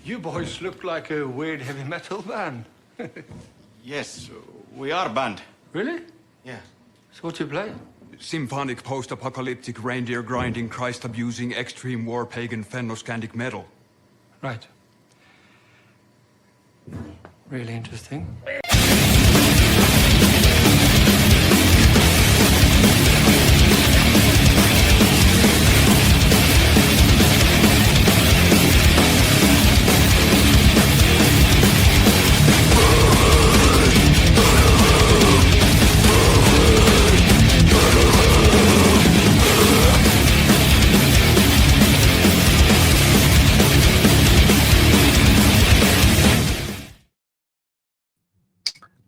You boys look like a weird heavy metal band. Yes, we are a band. Really? Yeah. So what do you play? Symphonic post-apocalyptic reindeer-grinding, Christ-abusing, extreme war pagan Fennoscandic metal. Right. Really interesting.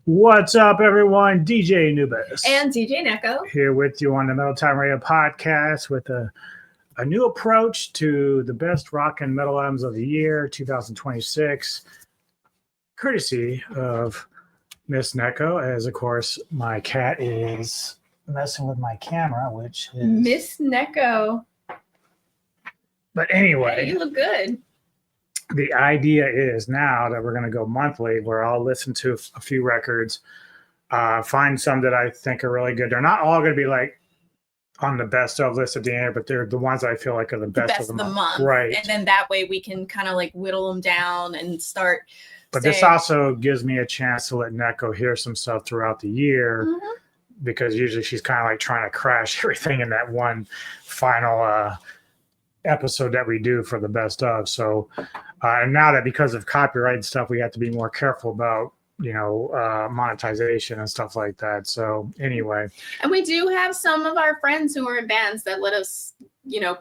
What's up, everyone? DJ Anubis. And DJ Neko. Here with you on the Metal Time Radio podcast with a new approach to the best rock and metal albums of the year, 2026, courtesy of Miss Neko, as, of course, my cat is messing with my camera, which is... Miss Neko. But anyway... Hey, you look good. The idea is now that we're going to go monthly where I'll listen to a few records, find some that I think are really good. They're not all going to be like on the best of list at the end, but they're the ones I feel like are the best of the month. Right. And then that way we can kind of like whittle them down and start. But this also gives me a chance to let Neko hear some stuff throughout the year, because usually she's kind of like trying to crash everything in that one final episode that we do for the best of. So and now that because of copyright stuff, we have to be more careful about, monetization and stuff like that. So anyway. And we do have some of our friends who are in bands that let us,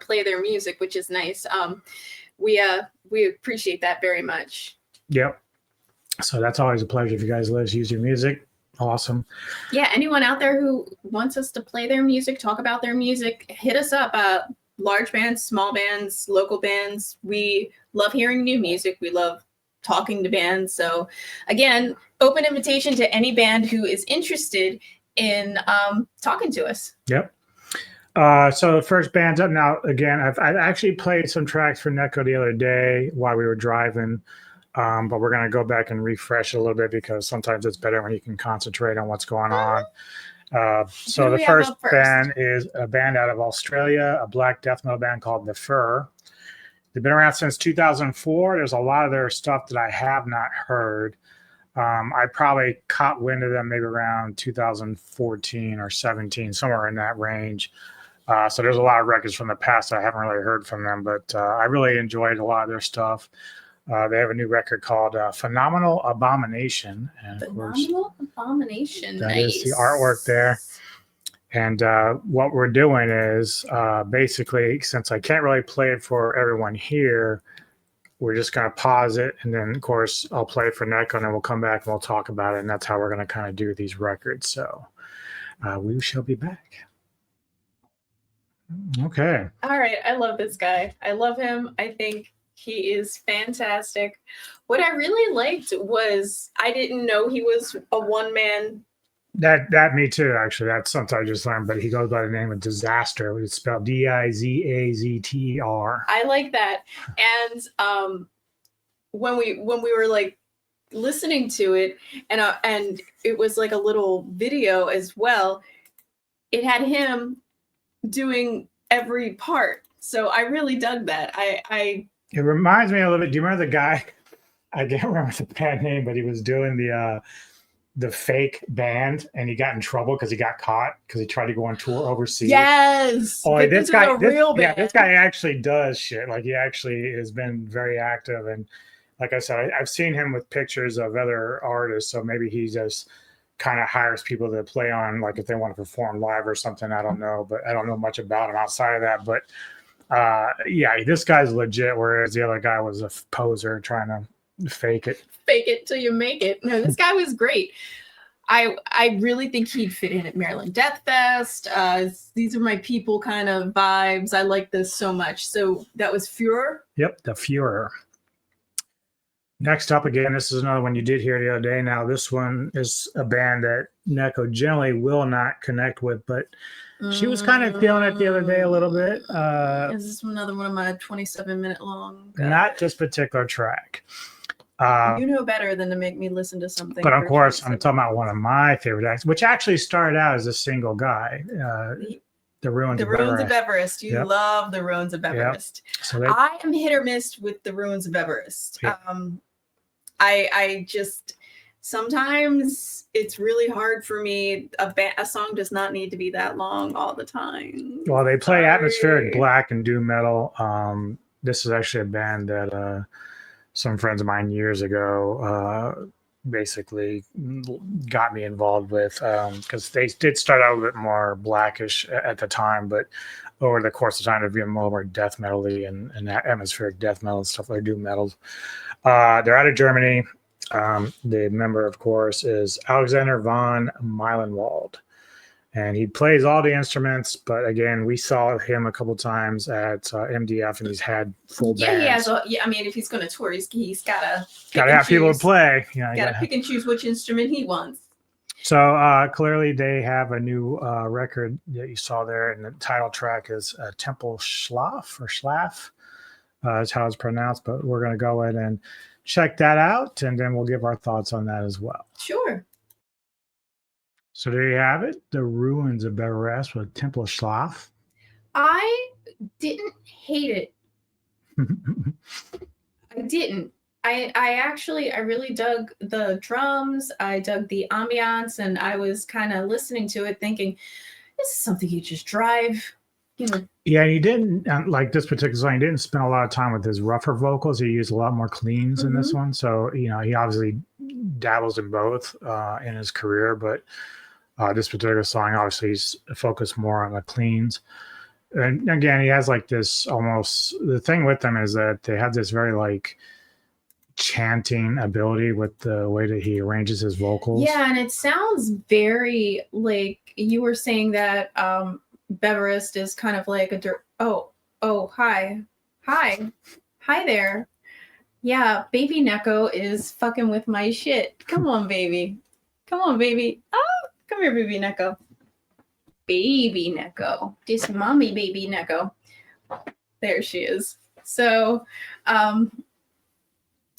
play their music, which is nice. We appreciate that very much. Yep. So that's always a pleasure if you guys let us use your music. Awesome. Yeah. Anyone out there who wants us to play their music, talk about their music, hit us up. Large bands, small bands, local bands. We love hearing new music. We love talking to bands. So again, open invitation to any band who is interested in talking to us. Yep. So the first band's up now. Again, I've actually played some tracks for Neko the other day while we were driving, but we're going to go back and refresh a little bit because sometimes it's better when you can concentrate on what's going on. So the first band is a band out of Australia, a black death metal band called the Furor. They've been around since 2004. There's a lot of their stuff that I have not heard. I probably caught wind of them maybe around 2014 or 17, somewhere in that range. So there's a lot of records from the past I haven't really heard from them, but I really enjoyed a lot of their stuff. They have a new record called Phenomenal Abomination. And Phenomenal Abomination. That is the artwork there. And what we're doing is basically, since I can't really play it for everyone here, we're just going to pause it. And then, of course, I'll play it for Neko, and then we'll come back and we'll talk about it. And that's how we're going to kind of do these records. So we shall be back. Okay. All right. I love this guy. I love him. I think he is fantastic. What I really liked was I didn't know he was a one-man. That me too, actually. That's something I just learned, but he goes by the name of Disaster. It's spelled Dizazter. I like that. And when we were like listening to it, and it was like a little video as well, it had him doing every part. So I really dug that. It reminds me a little bit. Do you remember the guy? I can't remember the band name, but he was doing the fake band, and he got in trouble because he got caught because he tried to go on tour overseas. Yes. Oh, this guy, this guy actually does shit. Like, he actually has been very active, and like I said, I've seen him with pictures of other artists. So maybe he just kind of hires people to play on, like if they want to perform live or something. I don't know, but I don't know much about him outside of that. But yeah, this guy's legit, whereas the other guy was a poser trying to fake it till you make it. No, this guy was great. I really think he'd fit in at Maryland Death Fest. These are my people kind of vibes. I like this so much. So that was Furor. Yep, the Furor. Next up, again, this is another one you did hear the other day. Now, this one is a band that Neko generally will not connect with, but She was kind of feeling it the other day a little bit. This is another one of my 27-minute long. Not this particular track. You know better than to make me listen to something. But of for course, 27 I'm talking about one of my favorite acts, which actually started out as a single guy. The Ruins of Beverast. Everest. You Yep. love the Ruins of Everest. So they, I am hit or miss with the Ruins of Everest. Yep. I just sometimes it's really hard for me. A song does not need to be that long all the time. well, they play Sorry. atmospheric black and doom metal. This is actually a band that some friends of mine years ago basically got me involved with because they did start out a bit more blackish at the time, but over the course of time they've been more death metal-y and atmospheric death metal and stuff like doom metals. They're out of Germany. The member, of course, is Alexander von Meilenwald, and he plays all the instruments. But again, we saw him a couple times at MDF, and he's had full bands. He has. I mean, if he's going to tour, he's gotta have people to play. You know, gotta pick and choose which instrument he wants. So clearly, they have a new record that you saw there, and the title track is Temple Schlaf or Schlaf. Is how it's pronounced. But we're going to go ahead and check that out, and then we'll give our thoughts on that as well. Sure. So there you have it, the Ruins of Beverast with Temple Schlaf. I didn't hate it. I didn't. I really dug the drums. I dug the ambiance, and I was kind of listening to it thinking, this is something you just drive, you know. Yeah, he didn't, like this particular song, he didn't spend a lot of time with his rougher vocals. He used a lot more cleans in this one. So, you know, he obviously dabbles in both in his career, but this particular song, obviously, he's focused more on the cleans. And again, he has like this almost, the thing with them is that they have this very like chanting ability with the way that he arranges his vocals. Yeah, and it sounds very like you were saying that Beverast is kind of like hi there. Yeah, baby Neko is fucking with my shit. Come on, baby. Oh, come here, baby Neko. Baby Neko. This mommy baby Neko. There she is. So,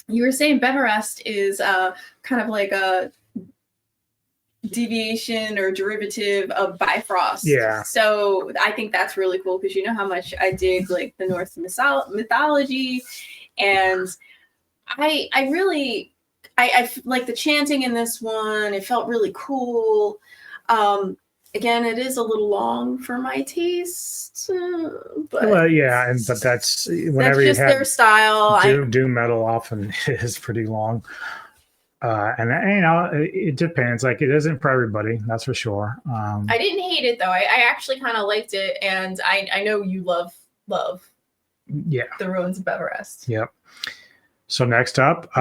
you were saying Beverast is kind of like a deviation or derivative of Bifrost. Yeah. So I think that's really cool because you know how much I dig like the Norse mythology, and I really like the chanting in this one. It felt really cool. Again, it is a little long for my taste, but well, yeah, but that's whenever that's just you have their style. doom metal often is pretty long. And you know, it depends. Like it isn't for everybody, that's for sure. I didn't hate it though. I actually kind of liked it, and I know you love yeah, the Ruins of Beverast. Yep. So next up,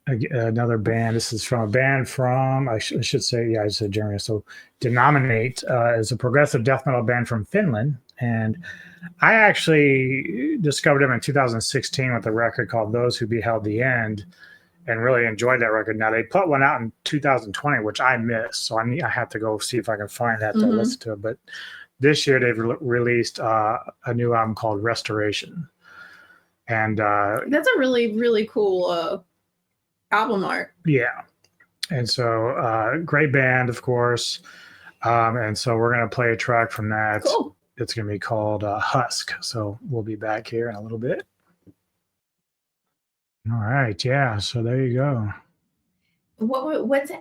another band. This is from a band from I should say, yeah, I said Germany. So Denominate is a progressive death metal band from Finland, and I actually discovered them in 2016 with a record called "Those Who Beheld the End." And really enjoyed that record. Now they put one out in 2020, which I missed, so I have to go see if I can find that to listen to it. But this year they've released a new album called Restoration, and That's a really cool album art. yeah, and so great band, of course, and so we're gonna play a track from that. Cool. It's gonna be called Husk. So we'll be back here in a little bit. All right, yeah. So there you go. What's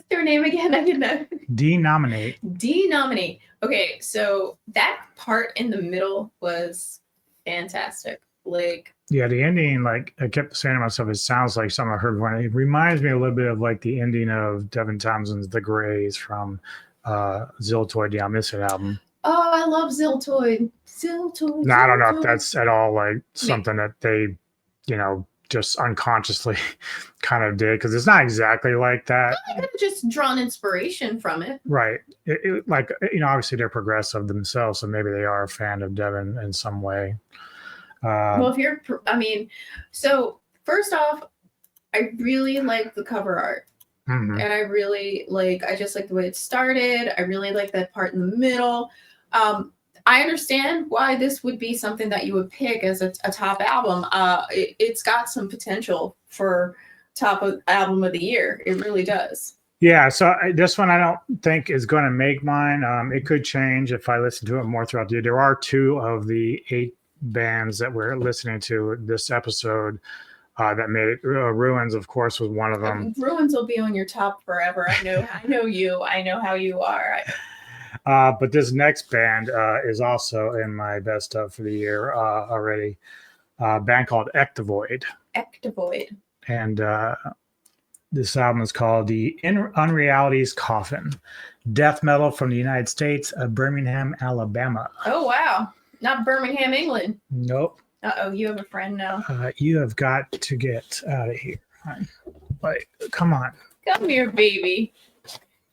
their name again? I didn't know. Denominate. Denominate. Okay, so that part in the middle was fantastic. Like, yeah, the ending, like I kept saying to myself, it sounds like something I heard before. It reminds me a little bit of like the ending of Devin Townsend's "The Greys" from Ziltoid, the Omniscient album. oh, I love Ziltoid. Now I don't know if that's at all like something that they, you know, just unconsciously kind of did, because it's not exactly like that. I could have just drawn inspiration from it. Right. Like, you know, obviously they're progressive themselves, so maybe they are a fan of Devin in some way. Well, so first off, I really like the cover art. Mhm. And I just like the way it started. I really like that part in the middle. I understand why this would be something that you would pick as a top album. It's got some potential for album of the year. It really does. Yeah, so this one I don't think is going to make mine. It could change if I listen to it more throughout the year. There are 2 of the 8 bands that we're listening to this episode that made it. Ruins, of course, was one of them. Ruins will be on your top forever. I know you. I know how you are. But this next band is also in my best of for the year already. A band called Ectovoid. Ectovoid. And this album is called The Unreality's Coffin. Death metal from the United States of Birmingham, Alabama. Oh, wow. Not Birmingham, England. Nope. Uh-oh, you have a friend now. You have got to get out of here. Like, come on. Come here, baby.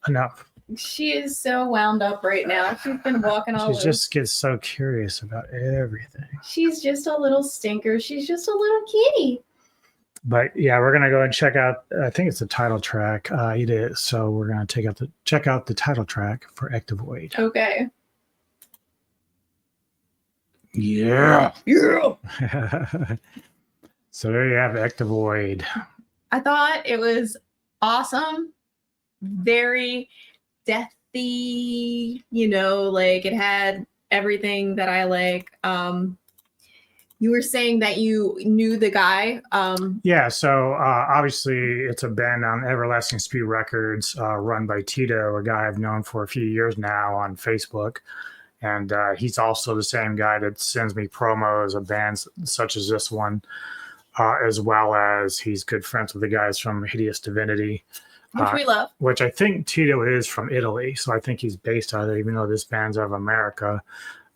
Enough. She is so wound up right now. She's been walking all over. She just gets so curious about everything. She's just a little stinker. She's just a little kitty. But yeah, we're gonna go and check out. I think it's the title track. It is. So we're gonna check out the title track for Ectovoid. Okay. Yeah. Yeah. So there you have Ectovoid. I thought it was awesome. Very deathy, like it had everything that I like. You were saying that you knew the guy. Yeah, so obviously it's a band on Everlasting Speed Records run by Tito, a guy I've known for a few years now on Facebook. And he's also the same guy that sends me promos of bands such as this one, as well as he's good friends with the guys from Hideous Divinity. Which we love. Which I think Tito is from Italy. So I think he's based out of there, even though this band's out of America.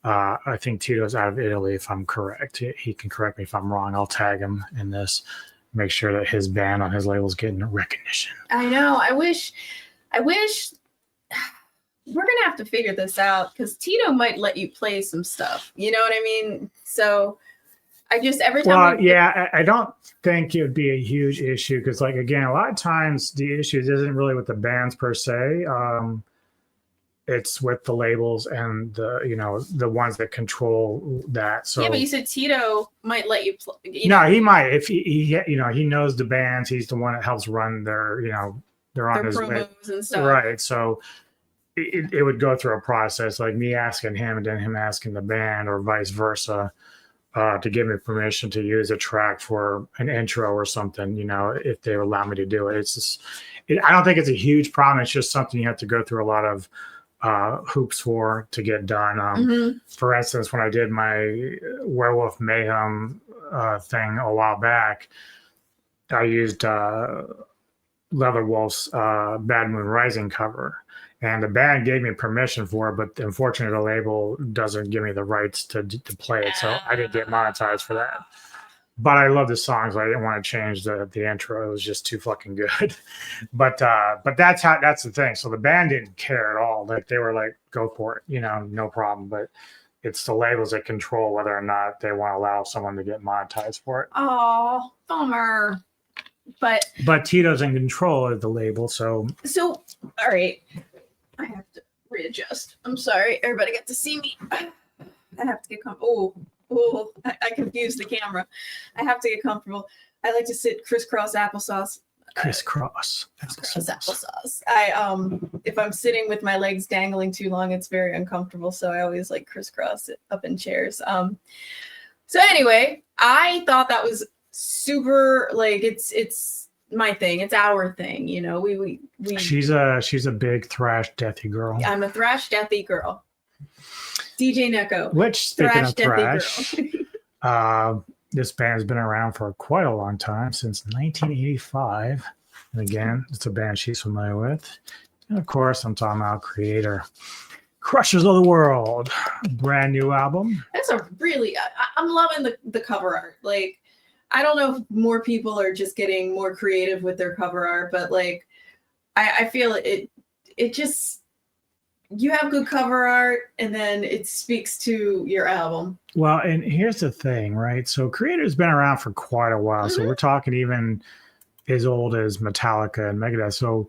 I think Tito's out of Italy, if I'm correct. He can correct me if I'm wrong. I'll tag him in this, make sure that his band on his label is getting recognition. I know. I wish we're going to have to figure this out because Tito might let you play some stuff. You know what I mean? So I just, every time. Well, I don't think it would be a huge issue because, like, again, a lot of times the issue isn't really with the bands per se. It's with the labels and the ones that control that. So yeah, but you said Tito might let you play. No, he might if he knows the bands. He's the one that helps run their they're on his promos and stuff. Right. So it would go through a process like me asking him and then him asking the band or vice versa to give me permission to use a track for an intro or something. If they allow me to do it. It's just I don't think it's a huge problem. It's just something you have to go through a lot of hoops for to get done. For instance, when I did my Werewolf Mayhem thing a while back, I used Leatherwolf's Bad Moon Rising cover, and the band gave me permission for it, but unfortunately the label doesn't give me the rights to play it, so I didn't get monetized for that. But I love the song, so I didn't want to change the intro. It was just too fucking good. But that's the thing. So the band didn't care at all. Like they were like, go for it, no problem. But it's the labels that control whether or not they want to allow someone to get monetized for it. Oh, bummer. But Tito's in control of the label, so all right. I have to readjust. I'm sorry. Everybody got to see me. I have to get comfortable. Oh, I confused the camera. I have to get comfortable. I like to sit crisscross applesauce. Crisscross applesauce. If I'm sitting with my legs dangling too long, it's very uncomfortable. So I always like crisscross it up in chairs. So anyway, I thought that was super. Like it's my thing. It's our thing. We. She's a big thrash deathy girl. I'm a thrash deathy girl. DJ Neko. Which, speaking of thrash, this band's been around for quite a long time, since 1985. And again, it's a band she's familiar with. And of course, I'm talking about Kreator. Crushers of the World. Brand new album. That's a really, I'm loving the cover art. Like, I don't know if more people are just getting more creative with their cover art, but like, I feel it just, you have good cover art and then it speaks to your album. Well, and here's the thing, right? So Kreator's been around for quite a while. So we're talking even as old as Metallica and Megadeth. So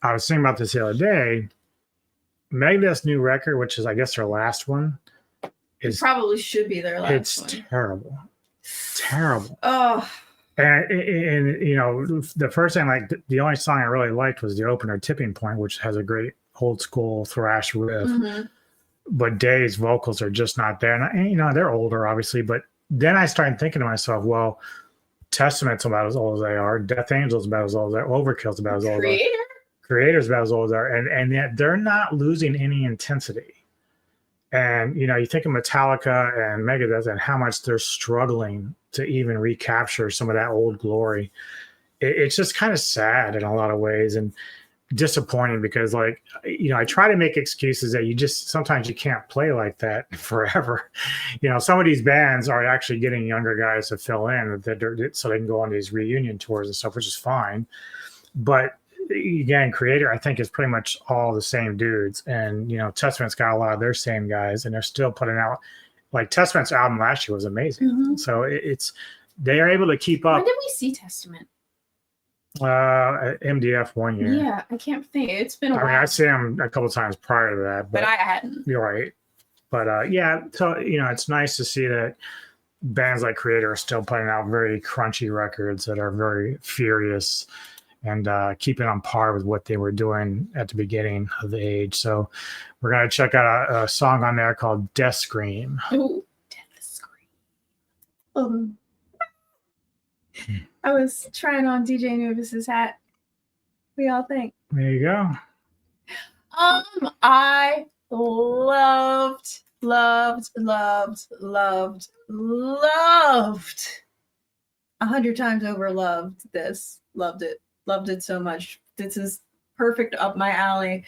I was thinking about this the other day. Megadeth's new record, which is I guess their last one, It is probably should be their last it's one. terrible. Oh, And you know, the first thing, like the only song I really liked was the opener, "Tipping Point," which has a great old school thrash riff. mhm. But Dave's vocals are just not there, and you know they're older, obviously. But then I started thinking to myself, well, Testament's about as old as they are, Death Angel's about as old as they are, Overkill's about as old as they are, Kreator. Creator's about as old as they are, and yet they're not losing any intensity. And you know, you think of Metallica and Megadeth and how much they're struggling to even recapture some of that old glory. It's just kind of sad in a lot of ways and disappointing because, like, you know, I try to make excuses that you just sometimes you can't play like that forever. You know, some of these bands are actually getting younger guys to fill in so they can go on these reunion tours and stuff, which is fine. But again, Kreator, I think, is pretty much all the same dudes. And, you know, Testament's got a lot of their same guys, and they're still putting out, like, Testament's album last year was amazing. Mhm. So they are able to keep When up. did we see Testament? At MDF one year. Yeah, I can't think. It's been a I mean, while. I see him a couple times prior to that, but I hadn't. you're right. But yeah, so, you know, it's nice to see that bands like Kreator are still putting out very crunchy records that are very furious and keeping on par with what they were doing at the beginning of the age. So we're going to check out a song on there called Death Scream. Ooh, Death Scream. I was trying on DJ Novis's hat. What do y'all think? There you go. I loved 100 times over loved this. Loved it so much. This is perfect up my alley.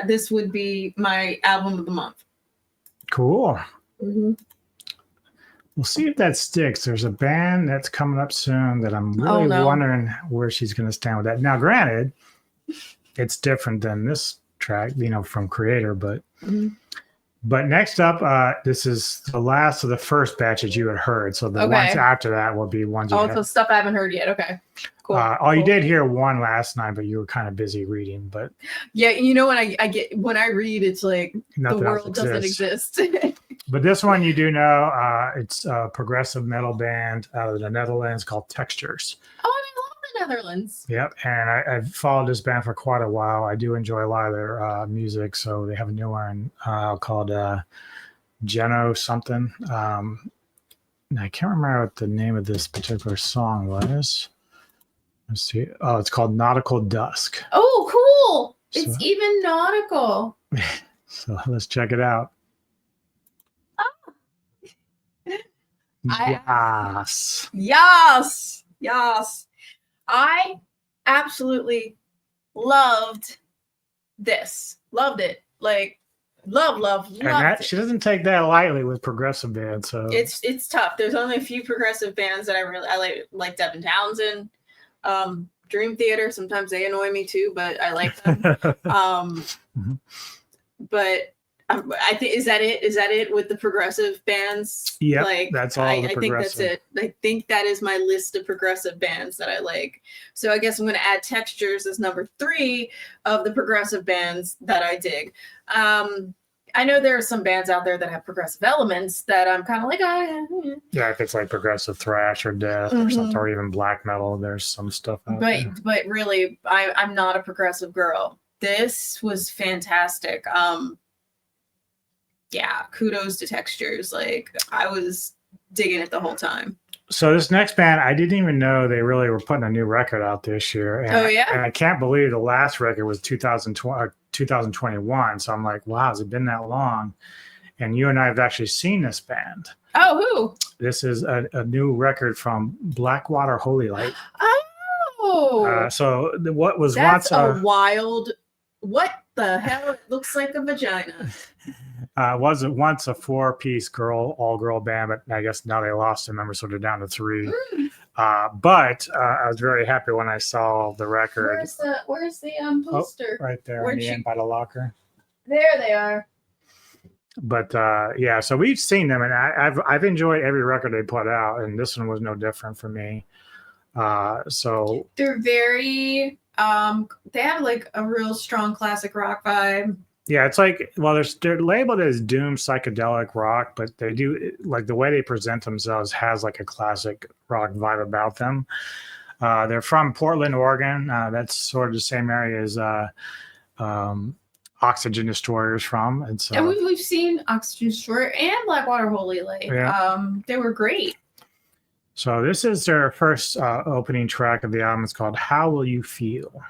This would be my album of the month. Cool. Mm-hmm. We'll see if that sticks. There's a band that's coming up soon that I'm really wondering where she's going to stand with that. Now, granted, it's different than this track, you know, from Kreator, but next up, this is the last of the first batch that you had heard. So the ones after that will be ones you the stuff I haven't heard yet. Okay. Cool. You did hear one last night, but you were kind of busy reading. But yeah, you know, when I read, it's like the world doesn't exist. But this one you do know, it's a progressive metal band out of the Netherlands called Textures. Oh, I love the Netherlands. Yep, and I've followed this band for quite a while. I do enjoy a lot of their music. So they have a new one called Geno something. And I can't remember what the name of this particular song was. Let's see. Oh, it's called Nautical Dusk. Oh, cool. It's even nautical. So let's check it out. Yes. I absolutely loved this. Loved it. Like love. And that, she doesn't take that lightly with progressive bands. So it's tough. There's only a few progressive bands that I like Devin Townsend, Dream Theater. Sometimes they annoy me too, but I like them. But I think is that it with the progressive bands? Yeah, like that's all. I think that's it. I think that is my list of progressive bands that I like. So I guess I'm going to add Textures as number 3 of the progressive bands that I dig. I know there are some bands out there that have progressive elements that I'm kind of like, yeah, if it's like progressive thrash or death or something, or even black metal, there's some stuff out there. But really, I'm not a progressive girl. This was fantastic. Yeah, kudos to Textures. Like, I was digging it the whole time. So this next band, I didn't even know they really were putting a new record out this year. And, and I can't believe the last record was 2021. So I'm like, wow, has it been that long? And you and I have actually seen this band. Oh, who? This is a new record from Blackwater Holylight. Oh. So what was once a wild... What the hell? It looks like a vagina. Was it once a 4-piece all-girl band, but I guess now they lost a member, so they're down to 3. But I was very happy when I saw the record. Where's the poster? Right there in the end by the locker. There they are. But yeah, so we've seen them, and I've enjoyed every record they put out, and this one was no different for me. So they're very they have like a real strong classic rock vibe. Yeah, it's like, well, they're labeled as doom psychedelic rock, but they do like the way they present themselves has like a classic rock vibe about them. They're from Portland, Oregon. That's sort of the same area as um, Oxygen Destroyers from, and so And we've seen Oxygen Destroyer and Blackwater Holylight. Yeah. They were great. So this is their first opening track of the album. It's called "How Will You Feel."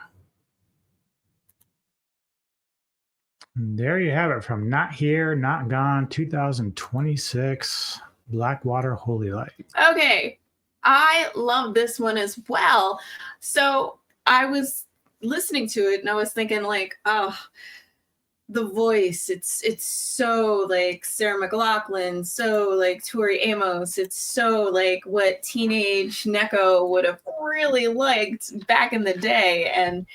And there you have it from Not Here, Not Gone, 2026, Blackwater Holylight. Okay, I love this one as well. So I was listening to it and I was thinking like, oh, the voice, it's so like Sarah McLachlan, so like Tori Amos. It's so like what teenage Neko would have really liked back in the day, and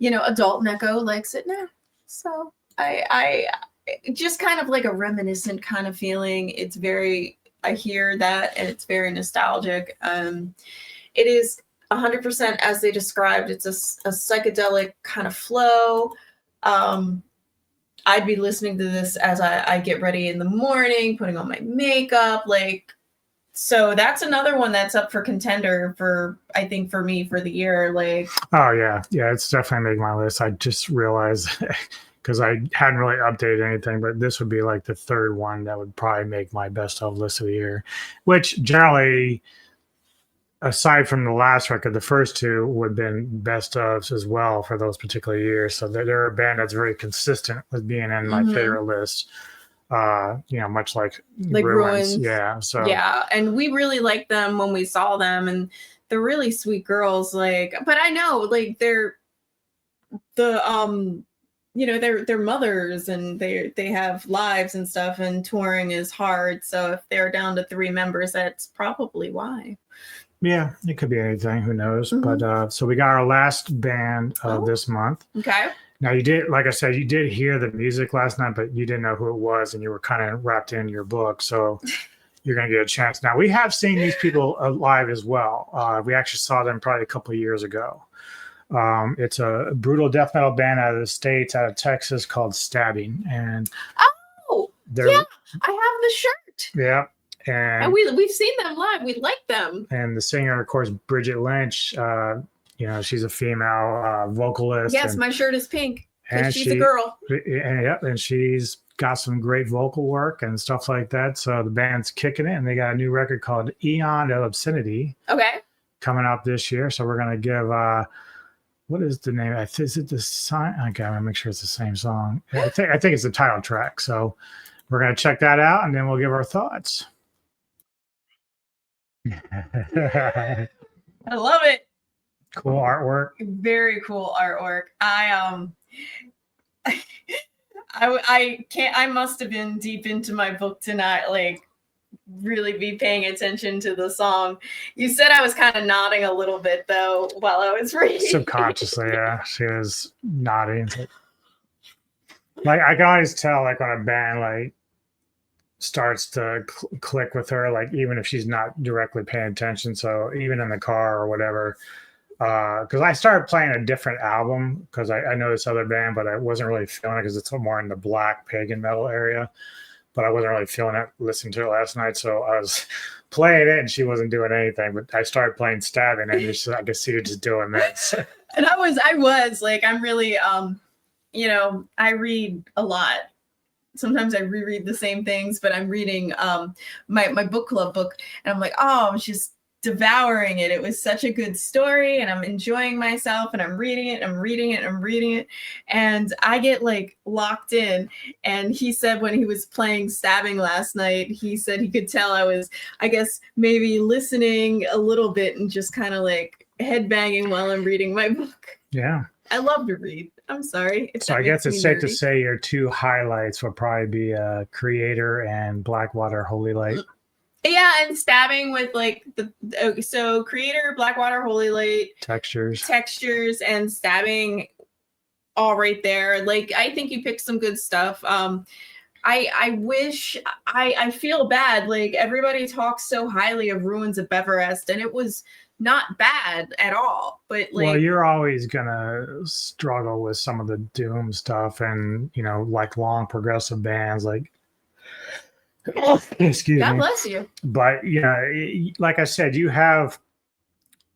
adult Neko likes it now. So I just kind of like a reminiscent kind of feeling. It's very, I hear that and it's very nostalgic. It is 100% as they described. It's a psychedelic kind of flow. I'd be listening to this as I get ready in the morning, putting on my makeup, so that's another one that's up for contender for, I think, for me for the year. Oh yeah, it's definitely making my list. I just realized because I hadn't really updated anything, but this would be like the third one that would probably make my best of list of the year, which generally, aside from the last record, the first two would have been best ofs as well for those particular years. So they're a band that's very consistent with being in my favorite list. Much like Ruins. Yeah. So yeah, and we really liked them when we saw them, and they're really sweet girls. But I know they're they're mothers and they have lives and stuff, and touring is hard. So if they're down to 3 members, that's probably why. Yeah, it could be anything. Who knows? But so we got our last band of this month. Okay. Now you did, like I said, you did hear the music last night, but you didn't know who it was, and you were kind of wrapped in your book. So you're going to get a chance. Now we have seen these people live as well. We actually saw them probably a couple of years ago. It's a brutal death metal band out of the States, out of Texas, called Stabbing, and yeah, I have the shirt. Yeah. And we've seen them live. We like them. And the singer, of course, Bridget Lynch. She's a female vocalist. Yes, my shirt is pink. And she's a girl. And she's got some great vocal work and stuff like that. So the band's kicking it, and they got a new record called Eon of Obscenity. Okay. Coming up this year. So we're gonna give what is the name? Is it the song? I gotta make sure it's the same song. I think it's the title track. So we're gonna check that out, and then we'll give our thoughts. I love it. Cool artwork. Very cool artwork. I can't. I must have been deep into my book to not really be paying attention to the song. You said I was kind of nodding a little bit though while I was reading. Subconsciously, yeah, she was nodding. I can always tell when a band starts to click with her, even if she's not directly paying attention. So even in the car or whatever, because I started playing a different album because I know this other band, but I wasn't really feeling it because it's more in the black pagan metal area. But I wasn't really feeling it listening to it last night, so I was playing it and she wasn't doing anything. But I started playing Stabbing, and I could see her just doing this. And I was I'm really I read a lot. Sometimes I reread the same things, but I'm reading my book club book, and I'm like, oh, I'm just devouring it. It was such a good story, and I'm enjoying myself, and I'm reading it, and I get locked in. And he said when he was playing Stabbing last night, he said he could tell I was, I guess, maybe listening a little bit and just kind of headbanging while I'm reading my book. Yeah. I love to read. I'm sorry. So I guess it's safe to say your 2 highlights will probably be Kreator and Blackwater Holylight. Yeah, and Stabbing with so Kreator, Blackwater Holylight, textures, and Stabbing, all right there. I think you picked some good stuff. I wish I feel bad. Everybody talks so highly of Ruins of Beverast, and it was not bad at all, but like, well, you're always gonna struggle with some of the doom stuff, and like long progressive bands, like excuse God me. bless you. But like I said, you have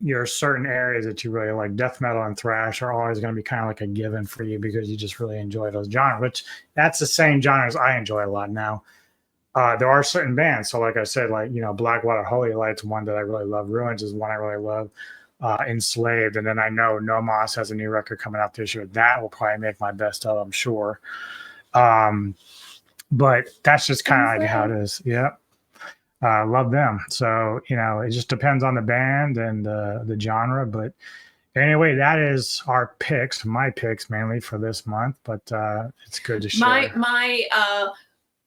your certain areas that you really like. Death metal and thrash are always going to be kind of like a given for you because you just really enjoy those genres. Which that's the same genres I enjoy a lot now. There are certain bands. So like I said, like, Blackwater Holylight's one that I really love. Ruins is one I really love. Enslaved. And then I know Nomos has a new record coming out this year. That will probably make my best of, I'm sure. But that's just kind of like how it is. Yeah. Love them. So, it just depends on the band and the genre. But anyway, that is our picks, my picks mainly for this month. But it's good to share. My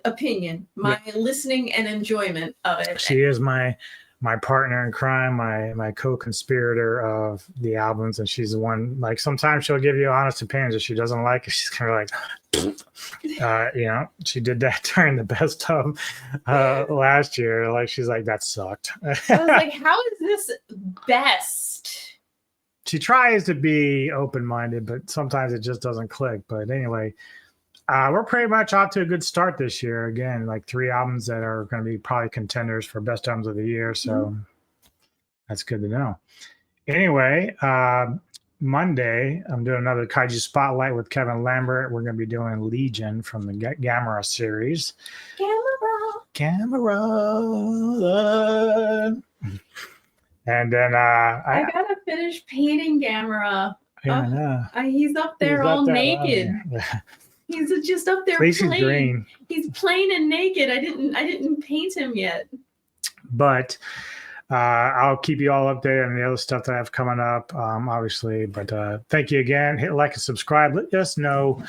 opinion, my listening and enjoyment of it. She is my partner in crime, my co-conspirator of the albums, and she's the one. Like sometimes she'll give you honest opinions if she doesn't like it. She's kind of like, she did that during the best of last year. Like she's like, that sucked. I was like, how is this best? She tries to be open-minded, but sometimes it just doesn't click. But anyway. We're pretty much off to a good start this year. Again, like 3 albums that are going to be probably contenders for best albums of the year. So that's good to know. Anyway, Monday, I'm doing another Kaiju Spotlight with Kevin Lambert. We're going to be doing Legion from the Gamera series. Gamera. And then I got to finish painting Gamera. Yeah, he's up there all naked. He's just up there plain. He's plain and naked. I didn't paint him yet. But I'll keep you all updated on the other stuff that I have coming up, obviously. But thank you again. Hit like and subscribe. Let us know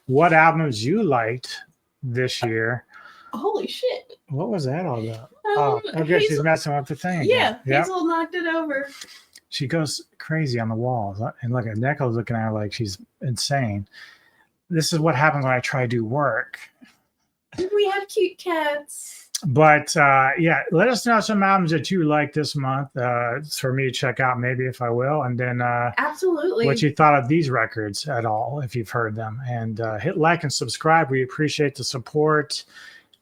what albums you liked this year. Holy shit. What was that all about? Okay, she's messing with the thing again. Yeah, Hazel knocked it over. She goes crazy on the walls. And look at Neko's looking at her like she's insane. This is what happens when I try to do work. We have cute cats. But let us know some albums that you like this month for me to check out, maybe if I will. And then absolutely what you thought of these records at all, if you've heard them. And hit like and subscribe. We appreciate the support.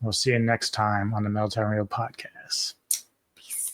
We'll see you next time on the Meltdown Radio Podcast. Peace.